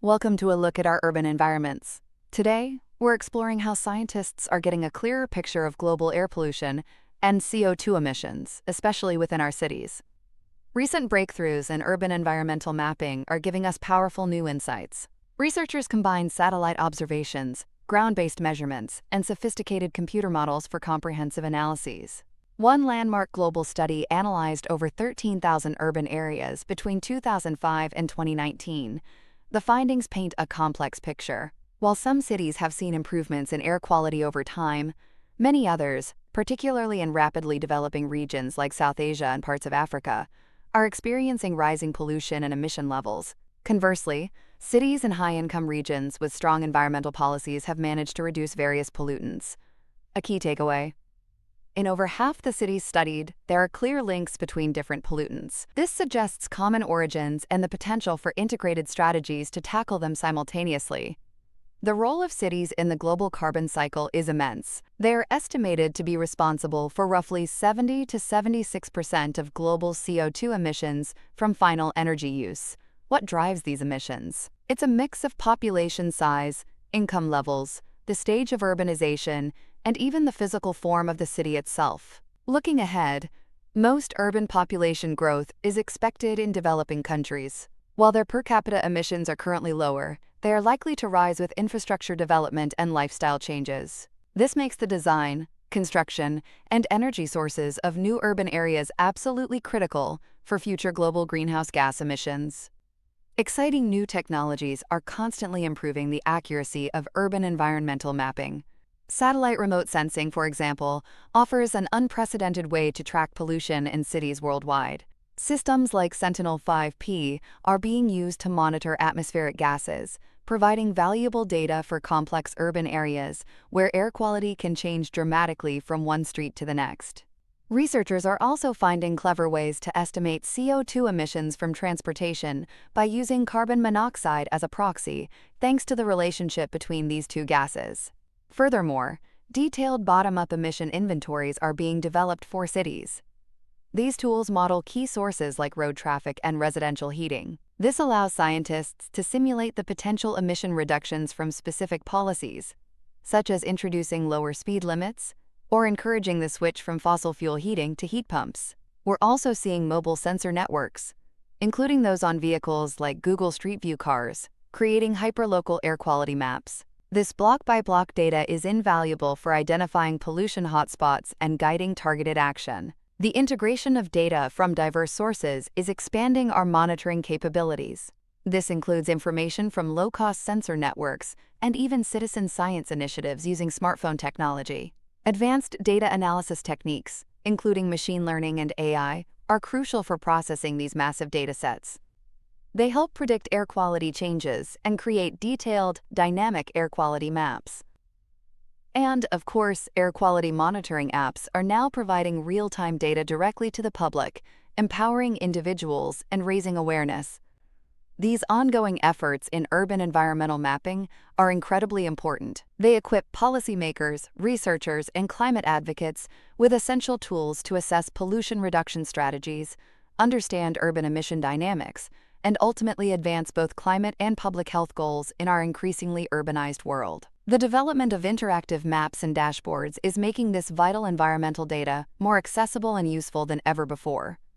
Welcome to a look at our urban environments. Today, we're exploring how scientists are getting a clearer picture of global air pollution and CO2 emissions, especially within our cities. Recent breakthroughs in urban environmental mapping are giving us powerful new insights. Researchers combine satellite observations, ground-based measurements, and sophisticated computer models for comprehensive analyses. One landmark global study analyzed over 13,000 urban areas between 2005 and 2019. The findings paint a complex picture. While some cities have seen improvements in air quality over time, many others, particularly in rapidly developing regions like South Asia and parts of Africa, are experiencing rising pollution and emission levels. Conversely, cities in high-income regions with strong environmental policies have managed to reduce various pollutants. A key takeaway: in over half the cities studied, there are clear links between different pollutants. This suggests common origins and the potential for integrated strategies to tackle them simultaneously. The role of cities in the global carbon cycle is immense. They are estimated to be responsible for roughly 70 to 76% of global CO2 emissions from final energy use. What drives these emissions? It's a mix of population size, income levels, the stage of urbanization, and even the physical form of the city itself. Looking ahead, most urban population growth is expected in developing countries. While their per capita emissions are currently lower, they are likely to rise with infrastructure development and lifestyle changes. This makes the design, construction, and energy sources of new urban areas absolutely critical for future global greenhouse gas emissions. Exciting new technologies are constantly improving the accuracy of urban environmental mapping. Satellite remote sensing, for example, offers an unprecedented way to track pollution in cities worldwide. Systems like Sentinel-5P are being used to monitor atmospheric gases, providing valuable data for complex urban areas where air quality can change dramatically from one street to the next. Researchers are also finding clever ways to estimate CO2 emissions from transportation by using carbon monoxide as a proxy, thanks to the relationship between these two gases. Furthermore, detailed bottom-up emission inventories are being developed for cities. These tools model key sources like road traffic and residential heating. This allows scientists to simulate the potential emission reductions from specific policies, such as introducing lower speed limits or encouraging the switch from fossil fuel heating to heat pumps. We're also seeing mobile sensor networks, including those on vehicles like Google Street View cars, creating hyperlocal air quality maps. This block-by-block data is invaluable for identifying pollution hotspots and guiding targeted action. The integration of data from diverse sources is expanding our monitoring capabilities. This includes information from low-cost sensor networks and even citizen science initiatives using smartphone technology. Advanced data analysis techniques, including machine learning and AI, are crucial for processing these massive data sets. They help predict air quality changes and create detailed, dynamic air quality maps. And, of course, air quality monitoring apps are now providing real-time data directly to the public, empowering individuals and raising awareness. These ongoing efforts in urban environmental mapping are incredibly important. They equip policymakers, researchers, and climate advocates with essential tools to assess pollution reduction strategies, understand urban emission dynamics, and ultimately advance both climate and public health goals in our increasingly urbanized world. The development of interactive maps and dashboards is making this vital environmental data more accessible and useful than ever before.